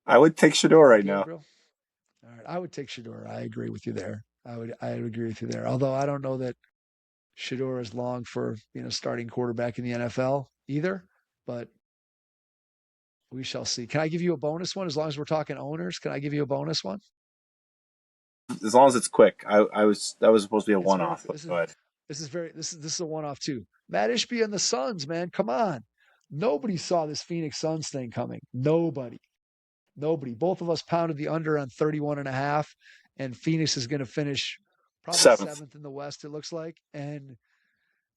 I would take Shador right now. Gabriel. All right, I would take Shador. I agree with you there. I would agree with you there. Although I don't know that Shador is long for starting quarterback in the NFL either, but we shall see. Can I give you a bonus one? As long as we're talking owners, can I give you a bonus one? As long as it's quick. That was supposed to be a It's one very. off, but go ahead. This is a one off too. Matt Ishbia and the Suns, man, come on. Nobody saw this Phoenix Suns thing coming. Nobody. Nobody. Both of us pounded the under on 31 and a half, and Phoenix is going to finish probably Seventh. seventh in the West, it looks like. And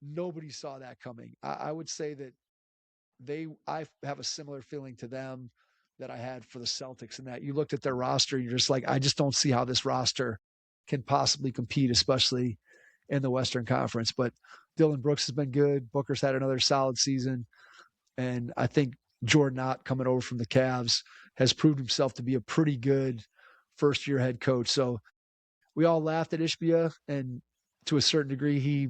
nobody saw that coming. I would say that I have a similar feeling to them that I had for the Celtics in that you looked at their roster, you're just like, I just don't see how this roster can possibly compete, especially in the Western Conference. But Dylan Brooks has been good. Booker's had another solid season. And I think Jordan Ott coming over from the Cavs has proved himself to be a pretty good first year head coach. So we all laughed at Ishbia, and to a certain degree, he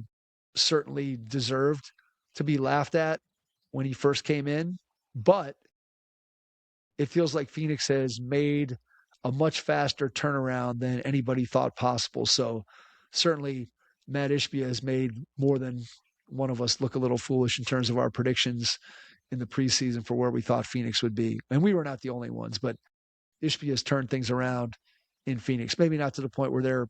certainly deserved to be laughed at when he first came in. But it feels like Phoenix has made a much faster turnaround than anybody thought possible. So certainly Matt Ishbia has made more than one of us look a little foolish in terms of our predictions in the preseason for where we thought Phoenix would be. And we were not the only ones, but Ishbia has turned things around in Phoenix. Maybe not to the point where they're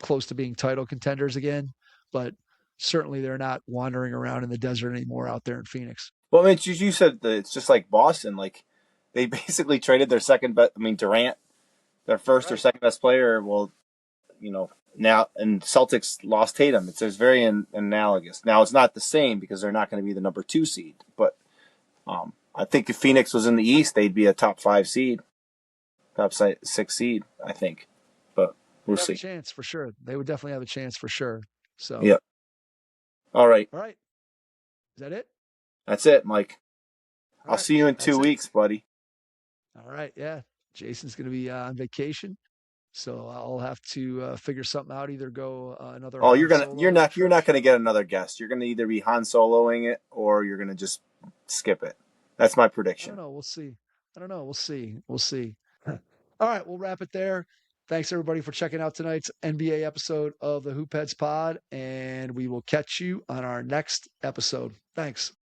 close to being title contenders again, but certainly they're not wandering around in the desert anymore out there in Phoenix. Well, I mean, you said that it's just like Boston. Like they basically traded their second best. I mean, Durant, their first or Right. second best player. Well, now and Celtics lost Tatum. It's very analogous. Now it's not the same because they're not going to be the number 2 seed. But I think if Phoenix was in the East, they'd be a top 5 seed, top 6 seed. I think, but we'll They'd have a see. chance for sure. They would definitely have a chance for sure. So, Yep. All right. all right. Is that it? That's it, Mike. All I'll right. see you in That's 2 it. weeks, buddy. All right. Yeah. Jason's going to be on vacation. So I'll have to figure something out. Either go another Oh, Han Solo you're trip. not gonna get another guest. You're gonna either be Han Soloing it or you're gonna just skip it. That's my I don't prediction. know. We'll see. I don't know. We'll see. We'll see. All right. We'll wrap it there. Thanks everybody for checking out tonight's NBA episode of the Hoop Heads Pod, and we will catch you on our next episode. Thanks.